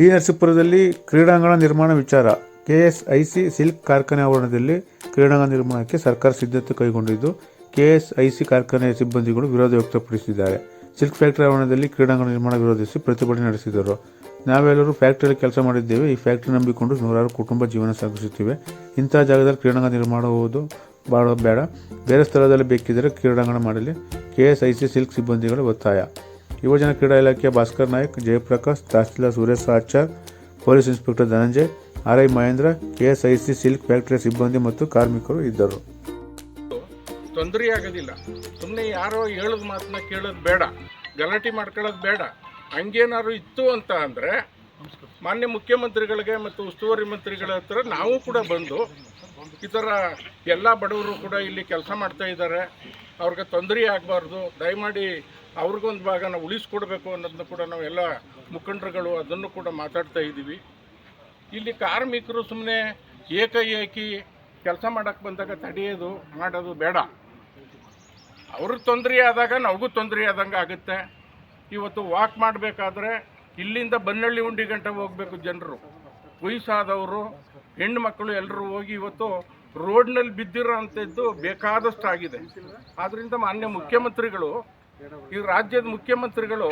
T ನರಸೀಪುರದಲ್ಲಿ ಕ್ರೀಡಾಂಗಣ ನಿರ್ಮಾಣ ವಿಚಾರ. ಕೆಎಸ್ಐಸಿ ಸಿಲ್ಕ್ ಕಾರ್ಖಾನೆ ಆವರಣದಲ್ಲಿ ಕ್ರೀಡಾಂಗಣ ನಿರ್ಮಾಣಕ್ಕೆ ಸರ್ಕಾರ ಸಿದ್ಧತೆ ಕೈಗೊಂಡಿದ್ದು, ಕೆಎಸ್ಐಸಿ ಕಾರ್ಖಾನೆಯ ಸಿಬ್ಬಂದಿಗಳು ವಿರೋಧ ವ್ಯಕ್ತಪಡಿಸಿದ್ದಾರೆ. ಸಿಲ್ಕ್ ಫ್ಯಾಕ್ಟರಿ ಆವರಣದಲ್ಲಿ ಕ್ರೀಡಾಂಗಣ ನಿರ್ಮಾಣ ವಿರೋಧಿಸಿ ಪ್ರತಿಭಟನೆ ನಡೆಸಿದರು. ನಾವೆಲ್ಲರೂ ಫ್ಯಾಕ್ಟರಿಯಲ್ಲಿ ಕೆಲಸ ಮಾಡಿದ್ದೇವೆ. ಈ ಫ್ಯಾಕ್ಟರಿ ನಂಬಿಕೊಂಡು ನೂರಾರು ಕುಟುಂಬ ಜೀವನ ಸಾಗಿಸುತ್ತಿವೆ. ಇಂತಹ ಜಾಗದಲ್ಲಿ ಕ್ರೀಡಾಂಗಣ ನಿರ್ಮಾಣ ಮಾಡುವುದು ಬೇಡ. ಬೇರೆ ಸ್ಥಳದಲ್ಲಿ ಬೇಕಿದ್ದರೆ ಕ್ರೀಡಾಂಗಣ ಮಾಡಲಿ. ಕೆಎಸ್ಐಸಿ ಸಿಲ್ಕ್ ಸಿಬ್ಬಂದಿಗಳ ಒತ್ತಾಯ. ಯುವಜನ ಕ್ರೀಡಾ ಇಲಾಖೆಯ Bhaskar Naik, Jayaprakash, tahsildar Suresh Achar, police inspector Dhananjay, RI Mahendra, KSIC silk ಫ್ಯಾಕ್ಟರಿಯ ಸಿಬ್ಬಂದಿ ಮತ್ತು ಕಾರ್ಮಿಕರು ಇದ್ದರು. ತೊಂದರೆ ಆಗೋದಿಲ್ಲ. ಸುಮ್ಮನೆ ಯಾರೋ ಹೇಳೋದು ಮಾತನ್ನ ಕೇಳೋದು ಬೇಡ, ಗಲಾಟೆ ಮಾಡ್ಕೊಳ್ಳೋದು ಬೇಡ. ಹಂಗೇನಾದ್ರು ಇತ್ತು ಅಂತ ಅಂದರೆ ಮಾನ್ಯ ಮುಖ್ಯಮಂತ್ರಿಗಳಿಗೆ ಮತ್ತು ಉಸ್ತುವಾರಿ ಮಂತ್ರಿಗಳ ಹತ್ರ ನಾವು ಕೂಡ ಬಂದು ಈ ಥರ ಎಲ್ಲ ಬಡವರು ಕೂಡ ಇಲ್ಲಿ ಕೆಲಸ ಮಾಡ್ತಾ ಇದ್ದಾರೆ, ಅವ್ರಿಗೆ ತೊಂದರೆ ಆಗಬಾರ್ದು, ದಯಮಾಡಿ ಅವ್ರಿಗೊಂದು ಭಾಗನ ಉಳಿಸ್ಕೊಡ್ಬೇಕು ಅನ್ನೋದನ್ನು ಕೂಡ ನಾವು ಎಲ್ಲ ಮುಖಂಡರುಗಳು ಅದನ್ನು ಕೂಡ ಮಾತಾಡ್ತಾ ಇದ್ದೀವಿ. ಇಲ್ಲಿ ಕಾರ್ಮಿಕರು ಸುಮ್ಮನೆ ಏಕಾಏಕಿ ಕೆಲಸ ಮಾಡೋಕ್ಕೆ ಬಂದಾಗ ತಡೆಯೋದು ಮಾಡೋದು ಬೇಡ. ಅವ್ರಿಗೆ ತೊಂದರೆ ಆದಾಗ ನಮಗೂ ತೊಂದರೆ ಆದಂಗೆ ಆಗುತ್ತೆ. ಇವತ್ತು ವಾಕ್ ಮಾಡಬೇಕಾದ್ರೆ ಇಲ್ಲಿಂದ ಬನ್ನಳ್ಳಿ ಉಂಡಿ ಗಂಟೆ ಹೋಗಬೇಕು ಜನರು, ವಯಸ್ಸಾದವರು, ಹೆಣ್ಣು ಮಕ್ಕಳು ಎಲ್ಲರೂ ಹೋಗಿ ಇವತ್ತು ರೋಡ್ನಲ್ಲಿ ಬಿದ್ದಿರೋ ಅಂಥದ್ದು ಬೇಕಾದಷ್ಟು ಆಗಿದೆ. ಆದ್ದರಿಂದ ಮಾನ್ಯ ಮುಖ್ಯಮಂತ್ರಿಗಳು, ಈ ರಾಜ್ಯದ ಮುಖ್ಯಮಂತ್ರಿಗಳು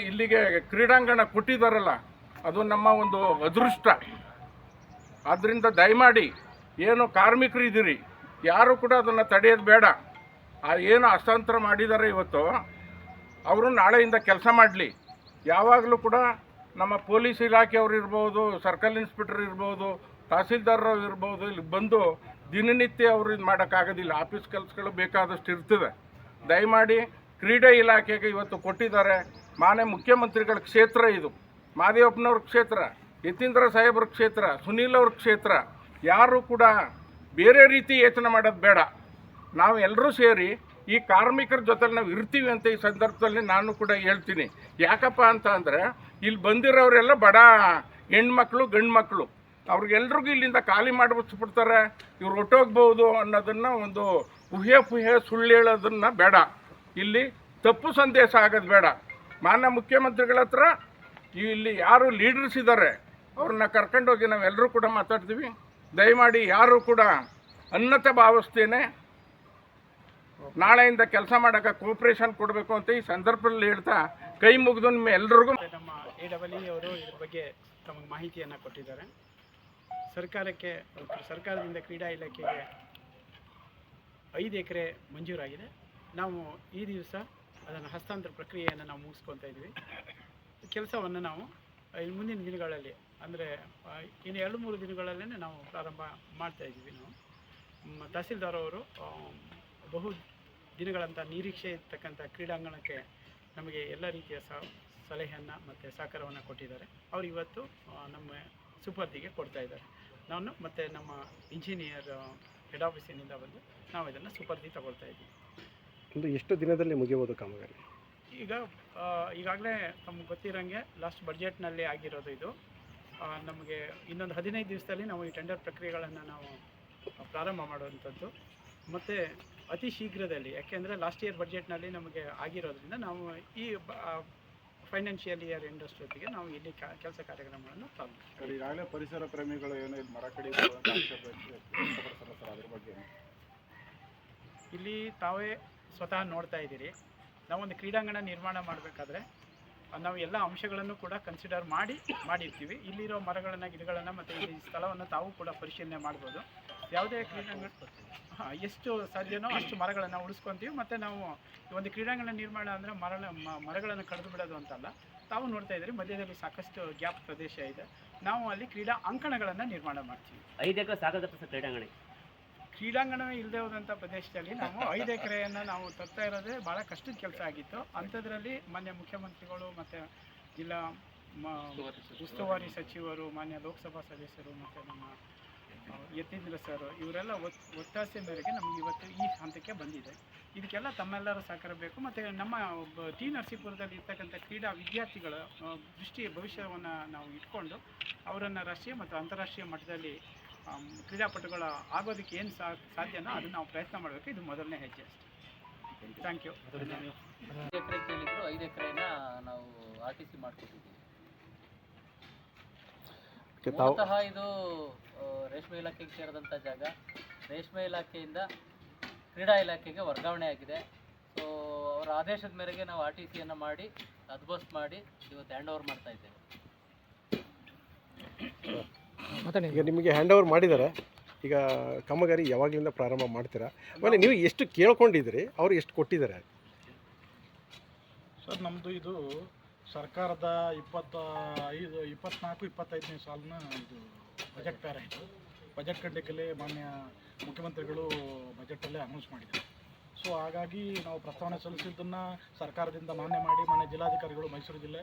ಇಲ್ಲಿಗೆ ಕ್ರೀಡಾಂಗಣ ಕೊಟ್ಟಿದ್ದಾರಲ್ಲ, ಅದು ನಮ್ಮ ಒಂದು ಅದೃಷ್ಟ. ಆದ್ದರಿಂದ ದಯಮಾಡಿ ಏನು ಕಾರ್ಮಿಕರು ಇದ್ದೀರಿ, ಯಾರು ಕೂಡ ಅದನ್ನು ತಡೆಯೋದು ಬೇಡ. ಏನು ಹಸ್ತಾಂತರ ಮಾಡಿದ್ದಾರೆ ಇವತ್ತು, ಅವರು ನಾಳೆಯಿಂದ ಕೆಲಸ ಮಾಡಲಿ. ಯಾವಾಗಲೂ ಕೂಡ ನಮ್ಮ ಪೊಲೀಸ್ ಇಲಾಖೆಯವರು ಇರ್ಬೋದು, ಸರ್ಕಲ್ ಇನ್ಸ್ಪೆಕ್ಟರ್ ಇರ್ಬೋದು, ತಹಸೀಲ್ದಾರರು ಇರ್ಬೋದು, ಇಲ್ಲಿ ಬಂದು ದಿನನಿತ್ಯ ಅವರು ಇದು ಮಾಡೋಕ್ಕಾಗೋದಿಲ್ಲ. ಆಫೀಸ್ ಕೆಲಸಗಳು ಬೇಕಾದಷ್ಟು ಇರ್ತದೆ. ದಯಮಾಡಿ ಕ್ರೀಡೆ ಇಲಾಖೆಗೆ ಇವತ್ತು ಕೊಟ್ಟಿದ್ದಾರೆ. ಮಾನ್ಯ ಮುಖ್ಯಮಂತ್ರಿಗಳ ಕ್ಷೇತ್ರ ಇದು, ಮಾದೇವಪ್ಪನವ್ರ ಕ್ಷೇತ್ರ, ಯತೀಂದ್ರ ಸಾಹೇಬ್ರ ಕ್ಷೇತ್ರ, ಸುನೀಲ್ ಅವ್ರ ಕ್ಷೇತ್ರ. ಯಾರು ಕೂಡ ಬೇರೆ ರೀತಿ ಯೋಚನೆ ಮಾಡೋದು ಬೇಡ. ನಾವು ಎಲ್ಲರೂ ಸೇರಿ ಈ ಕಾರ್ಮಿಕರ ಜೊತೆ ನಾವು ಇರ್ತೀವಿ ಅಂತ ಈ ಸಂದರ್ಭದಲ್ಲಿ ನಾನು ಕೂಡ ಹೇಳ್ತೀನಿ. ಯಾಕಪ್ಪ ಅಂತ ಅಂದರೆ ಇಲ್ಲಿ ಬಂದಿರೋರೆಲ್ಲ ಬಡ ಹೆಣ್ಮಕ್ಳು, ಗಂಡು ಮಕ್ಕಳು, ಅವ್ರಿಗೆಲ್ರಿಗೂ ಇಲ್ಲಿಂದ ಖಾಲಿ ಮಾಡಿಬಿಡ್ತಾರೆ, ಇವ್ರು ಹೊಟ್ಟೋಗ್ಬೋದು ಅನ್ನೋದನ್ನು ಒಂದು ಊಹೆ ಸುಳ್ಳು ಹೇಳೋದನ್ನು ಬೇಡ. ಇಲ್ಲಿ ತಪ್ಪು ಸಂದೇಶ ಆಗೋದು ಬೇಡ. ಮಾನ್ಯ ಮುಖ್ಯಮಂತ್ರಿಗಳ ಹತ್ರ ಇಲ್ಲಿ ಯಾರು ಲೀಡರ್ಸ್ ಇದ್ದಾರೆ ಅವ್ರನ್ನ ಕರ್ಕೊಂಡೋಗಿ ನಾವೆಲ್ಲರೂ ಕೂಡ ಮಾತಾಡ್ತೀವಿ. ದಯಮಾಡಿ ಯಾರು ಕೂಡ ಅನ್ನತೆ ಭಾವಿಸ್ತೇನೆ ನಾಳೆಯಿಂದ ಕೆಲಸ ಮಾಡೋಕ್ಕೆ ಕೋಪ್ರೇಷನ್ ಕೊಡಬೇಕು ಅಂತ ಈ ಸಂದರ್ಭದಲ್ಲಿ ಹೇಳ್ತಾ ಕೈ ಮುಗಿದು ನಿಮ್ಮ ಎಲ್ರಿಗೂ. ನಮ್ಮ AEE ಅವರು ಇದ್ರ ಬಗ್ಗೆ ತಮಗೆ ಮಾಹಿತಿಯನ್ನು ಕೊಟ್ಟಿದ್ದಾರೆ. ಸರ್ಕಾರದಿಂದ ಕ್ರೀಡಾ ಇಲಾಖೆಗೆ 5 ಎಕರೆ ಮಂಜೂರಾಗಿದೆ. ನಾವು ಈ ದಿವಸ ಅದನ್ನು ಹಸ್ತಾಂತರ ಪ್ರಕ್ರಿಯೆಯನ್ನು ನಾವು ಮುಗಿಸ್ಕೊತಾ ಇದ್ವಿ. ಕೆಲಸವನ್ನು ನಾವು ಮುಂದಿನ ದಿನಗಳಲ್ಲಿ, ಅಂದರೆ ಇನ್ನು 2-3 ದಿನಗಳಲ್ಲೇ ನಾವು ಪ್ರಾರಂಭ ಮಾಡ್ತಾಯಿದ್ದೀವಿ. ನಾವು ತಹಸೀಲ್ದಾರ್ ಅವರು ಬಹು ದಿನಗಳಂತ ನಿರೀಕ್ಷೆ ಇರ್ತಕ್ಕಂಥ ಕ್ರೀಡಾಂಗಣಕ್ಕೆ ನಮಗೆ ಎಲ್ಲ ರೀತಿಯ ಸಲಹೆಯನ್ನು ಮತ್ತು ಸಹಕಾರವನ್ನು ಕೊಟ್ಟಿದ್ದಾರೆ. ಅವರು ಇವತ್ತು ನಮ್ಮ ಸುಪರ್ದಿಗೆ ಕೊಡ್ತಾ ಇದ್ದಾರೆ. ನಾನು ಮತ್ತು ನಮ್ಮ ಇಂಜಿನಿಯರ್ ಹೆಡ್ ಆಫೀಸಿನಿಂದ ಬಂದು ನಾವು ಇದನ್ನು ಸುಪರ್ದಿ ತಗೊಳ್ತಾ ಇದ್ದೀವಿ. ಒಂದು ಎಷ್ಟು ದಿನದಲ್ಲಿ ಮುಗಿಯಬಹುದು ಕಾಮಗಾರಿ? ಈಗಾಗಲೇ ನಮ್ಗೆ ಗೊತ್ತಿರೋಂಗೆ ಲಾಸ್ಟ್ ಬಡ್ಜೆಟ್ನಲ್ಲಿ ಆಗಿರೋದು ಇದು. ನಮಗೆ ಇನ್ನೊಂದು 15 ದಿವಸದಲ್ಲಿ ನಾವು ಈ ಟೆಂಡರ್ ಪ್ರಕ್ರಿಯೆಗಳನ್ನು ನಾವು ಪ್ರಾರಂಭ ಮಾಡುವಂಥದ್ದು. ಮತ್ತು ಅತಿ ಶೀಘ್ರದಲ್ಲಿ, ಯಾಕೆಂದರೆ ಲಾಸ್ಟ್ ಇಯರ್ ಬಡ್ಜೆಟ್ನಲ್ಲಿ ನಮಗೆ ಆಗಿರೋದ್ರಿಂದ ನಾವು ಈ ಫೈನಾನ್ಷಿಯಲ್ ಇಯರ್ ಇಂಡಸ್ಟ್ರಿಗೆ ನಾವು ಇಲ್ಲಿ ಕೆಲಸ ಕಾರ್ಯಕ್ರಮಗಳನ್ನು ಪ್ರಾರಂಭಿಸ್ತೀವಿ. ಈಗಾಗಲೇ ಪರಿಸರ ಪ್ರೇಮಿಗಳು ಏನೋ ಇಲ್ಲಿ ಮರ ಕಡಿದು ಅದ್ರ ಬಗ್ಗೆ ಇಲ್ಲಿ ತಾವೇ ಸ್ವತಃ ನೋಡ್ತಾ ಇದ್ದೀರಿ. ನಾವೊಂದು ಕ್ರೀಡಾಂಗಣ ನಿರ್ಮಾಣ ಮಾಡಬೇಕಾದ್ರೆ ನಾವು ಎಲ್ಲ ಅಂಶಗಳನ್ನು ಕೂಡ ಕನ್ಸಿಡರ್ ಮಾಡಿರ್ತೀವಿ. ಇಲ್ಲಿರೋ ಗಿಡಗಳನ್ನು ಮತ್ತು ಈ ಸ್ಥಳವನ್ನು ತಾವು ಕೂಡ ಪರಿಶೀಲನೆ ಮಾಡ್ಬೋದು. ಯಾವುದೇ ಕ್ರೀಡಾಂಗಣ ಎಷ್ಟು ಸಾಧ್ಯನೋ ಅಷ್ಟು ಮರಗಳನ್ನು ಉಳಿಸ್ಕೊತೀವಿ. ಮತ್ತು ನಾವು ಒಂದು ಕ್ರೀಡಾಂಗಣ ನಿರ್ಮಾಣ ಅಂದರೆ ಮರಗಳನ್ನು ಕಡಿದು ಬಿಡೋದು ಅಂತಲ್ಲ. ತಾವು ನೋಡ್ತಾ ಇದ್ದೀರಿ, ಮಧ್ಯದಲ್ಲಿ ಸಾಕಷ್ಟು ಗ್ಯಾಪ್ ಪ್ರದೇಶ ಇದೆ. ನಾವು ಅಲ್ಲಿ ಕ್ರೀಡಾ ಅಂಕಣಗಳನ್ನು ನಿರ್ಮಾಣ ಮಾಡ್ತೀವಿ. 5 ಎಕರೆ ಸಾಕಾಗುತ್ತೆ ಕ್ರೀಡಾಂಗಣವೇ ಇಲ್ಲದೆ ಹೋದಂಥ ಪ್ರದೇಶದಲ್ಲಿ ನಾವು 5 ಎಕರೆಯನ್ನು ನಾವು ತರ್ತಾ ಇರೋದೇ ಭಾಳ ಕಷ್ಟದ ಕೆಲಸ ಆಗಿತ್ತು. ಅಂಥದ್ರಲ್ಲಿ ಮಾನ್ಯ ಮುಖ್ಯಮಂತ್ರಿಗಳು ಮತ್ತು ಜಿಲ್ಲಾ ಉಸ್ತುವಾರಿ ಸಚಿವರು, ಮಾನ್ಯ ಲೋಕಸಭಾ ಸದಸ್ಯರು ಮತ್ತು ನಮ್ಮ ಯತೀಂದ್ರ ಸರ್ ಇವರೆಲ್ಲ ಒತ್ತಾಸೆ ಮೇರೆಗೆ ನಮಗೆ ಇವತ್ತು ಈ ಹಂತಕ್ಕೆ ಬಂದಿದೆ. ಇದಕ್ಕೆಲ್ಲ ತಮ್ಮೆಲ್ಲರ ಸಹಕಾರ ಬೇಕು. ಮತ್ತು ನಮ್ಮ ಟಿ ನರಸೀಪುರದಲ್ಲಿ ಇರ್ತಕ್ಕಂಥ ಕ್ರೀಡಾ ವಿದ್ಯಾರ್ಥಿಗಳ ಭವಿಷ್ಯವನ್ನು ನಾವು ಇಟ್ಕೊಂಡು ಅವರನ್ನು ರಾಷ್ಟ್ರೀಯ ಮತ್ತು ಅಂತಾರಾಷ್ಟ್ರೀಯ ಮಟ್ಟದಲ್ಲಿ ಕ್ರೀಡಾಪಟುಗಳ ಆಗೋದಕ್ಕೆ ಏನು ಸಾಧ್ಯನೋ ಅದನ್ನು ನಾವು ಪ್ರಯತ್ನ ಮಾಡಬೇಕು. ಇದು ಮೊದಲನೇ ಹೆಜ್ಜೆ ಅಷ್ಟೇ. Thank you. 5 ಎಕರೆ ಕೇಳಿದ್ರು, 5 ಎಕರೆನ ನಾವು RTC ಮಾಡಿಕೊಟ್ಟಿದ್ದೀವಿ. ತಾವು ಮೂಲತಃ ಇದು ರೇಷ್ಮೆ ಇಲಾಖೆಗೆ ಸೇರಿದಂಥ ಜಾಗ. ರೇಷ್ಮೆ ಇಲಾಖೆಯಿಂದ ಕ್ರೀಡಾ ಇಲಾಖೆಗೆ ವರ್ಗಾವಣೆ ಆಗಿದೆ. ಸೊ ಅವರ ಆದೇಶದ ಮೇರೆಗೆ ನಾವು RTCಯನ್ನು ಮಾಡಿ ಹದ್ಬಸ್ತ್ ಮಾಡಿ ಇವತ್ತು ಹ್ಯಾಂಡ್ ಓವರ್ ಮಾಡ್ತಾ ಇದ್ದೇವೆ. ಈಗ ನಿಮಗೆ ಹ್ಯಾಂಡ್ ಓವರ್ ಮಾಡಿದ್ದಾರೆ, ಈಗ ಕಾಮಗಾರಿ ಯಾವಾಗಲಿಂದ ಪ್ರಾರಂಭ ಮಾಡ್ತೀರಾ? ಆಮೇಲೆ ನೀವು ಎಷ್ಟು ಕೇಳ್ಕೊಂಡಿದ್ದೀರಿ, ಅವ್ರು ಎಷ್ಟು ಕೊಟ್ಟಿದ್ದಾರೆ? ಸರ್ ನಮ್ಮದು ಇದು ಸರ್ಕಾರದ 24-25ನೇ ಸಾಲಿನ ಇದು ಬಜೆಟ್ ಪ್ಯಾರ ಇದು. ಬಜೆಟ್ ಖಂಡಿಕೆಯಲ್ಲಿ ಮಾನ್ಯ ಮುಖ್ಯಮಂತ್ರಿಗಳು ಬಜೆಟಲ್ಲೇ ಅನೌನ್ಸ್ ಮಾಡಿದ್ದಾರೆ. ಸೊ ಹಾಗಾಗಿ ನಾವು ಪ್ರಸ್ತಾವನೆ ಸಲ್ಲಿಸಿದ್ದನ್ನು ಸರ್ಕಾರದಿಂದ ಮಾನ್ಯ ಮಾಡಿ ಮಾನ್ಯ ಜಿಲ್ಲಾಧಿಕಾರಿಗಳು ಮೈಸೂರು ಜಿಲ್ಲೆ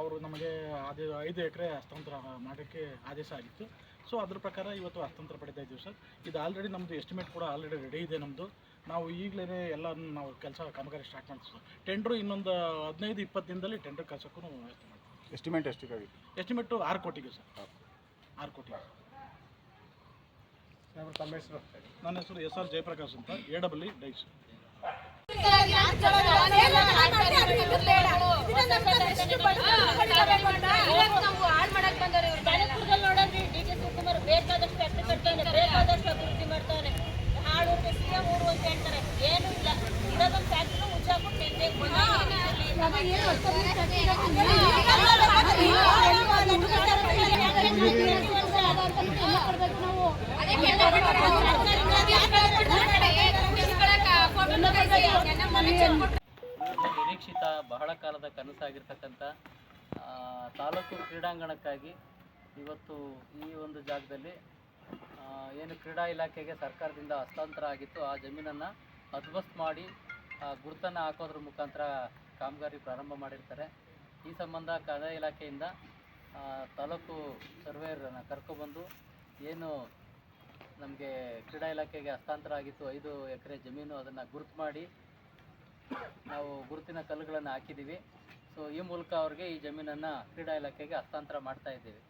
ಅವರು ನಮಗೆ 5 ಎಕರೆ ಹಸ್ತಾಂತರ ಮಾಡೋಕ್ಕೆ ಆದೇಶ ಆಗಿತ್ತು. ಸೊ ಅದ್ರ ಪ್ರಕಾರ ಇವತ್ತು ಹಸ್ತಾಂತರ ಪಡಿತಾ ಇದ್ದೀವಿ ಸರ್. ಇದು ಆಲ್ರೆಡಿ ನಮ್ಮದು ಎಸ್ಟಿಮೇಟ್ ಕೂಡ ಆಲ್ರೆಡಿ ರೆಡಿ ಇದೆ ನಮ್ಮದು. ನಾವು ಈಗಲೇ ಎಲ್ಲ ನಾವು ಕೆಲಸ ಕಾಮಗಾರಿ ಸ್ಟಾರ್ಟ್ ಮಾಡ್ತೀವಿ ಸರ್. ಟೆಂಡ್ರು ಇನ್ನೊಂದು 15-20 ದಿನದಲ್ಲಿ ಟೆಂಡರ್ ಕಳ್ಸೋಕ್ಕೂ ವ್ಯವಸ್ಥೆ ಮಾಡ್ತೀವಿ. ಎಸ್ಟಿಮೇಟ್ ಎಷ್ಟಿಗಾಗಿತ್ತು? ಎಸ್ಟಿಮೇಟು 6 ಕೋಟಿಗೆ ಸರ್, 6 ಕೋಟಿಗೆ. ತಮ್ಮ ಹೆಸರು? ನನ್ನ ಹೆಸರು SR ಜಯಪ್ರಕಾಶ್ ಅಂತ, AEE ಡೈಸ್. ಬೇಕಾದಷ್ಟು ಫ್ಯಾಕ್ಟ್ರಿ ಕಟ್ತಾನೆ, ಬೇಕಾದಷ್ಟು ಅಭಿವೃದ್ಧಿ ಮಾಡ್ತಾನೆ. ಹಾಡು CM ಊರು ಅಂತ ಹೇಳ್ತಾರೆ, ಏನೂ ಇಲ್ಲ. ಇರೋದೊಂದು ಫ್ಯಾಕ್ಟ್ರಿ ಮುಚ್ಚಾಕ್ಬಿಟ್ಟು ನಿರೀಕ್ಷಿತ ಬಹಳ ಕಾಲದ ಕನಸಾಗಿರ್ತಕ್ಕಂಥ ತಾಲೂಕು ಕ್ರೀಡಾಂಗಣಕ್ಕಾಗಿ ಇವತ್ತು ಈ ಒಂದು ಜಾಗದಲ್ಲಿ ಏನು ಕ್ರೀಡಾ ಇಲಾಖೆಗೆ ಸರ್ಕಾರದಿಂದ ಹಸ್ತಾಂತರ ಆಗಿತ್ತು ಆ ಜಮೀನನ್ನು ಹದ್ಬಸ್ತ್ ಮಾಡಿ ಗುರುತನ್ನು ಹಾಕೋದ್ರ ಮುಖಾಂತರ ಕಾಮಗಾರಿ ಪ್ರಾರಂಭ ಮಾಡಿರ್ತಾರೆ. ಈ ಸಂಬಂಧ ಕಂದಾಯ ಇಲಾಖೆಯಿಂದ ತಾಲೂಕು ಸರ್ವೇಯರನ್ನು ಕರ್ಕೊಬಂದು ಏನು ನಮಗೆ ಕ್ರೀಡಾ ಇಲಾಖೆಗೆ ಹಸ್ತಾಂತರ ಆಗಿತ್ತು 5 ಎಕರೆ ಜಮೀನು, ಅದನ್ನು ಗುರುತು ಮಾಡಿ ನಾವು ಗುರುತಿನ ಕಲ್ಲುಗಳನ್ನು ಹಾಕಿದ್ದೀವಿ. ಸೊ ಈ ಮೂಲಕ ಅವ್ರಿಗೆ ಈ ಜಮೀನನ್ನು ಕ್ರೀಡಾ ಇಲಾಖೆಗೆ ಹಸ್ತಾಂತರ ಮಾಡ್ತಾ ಇದ್ದೀವಿ.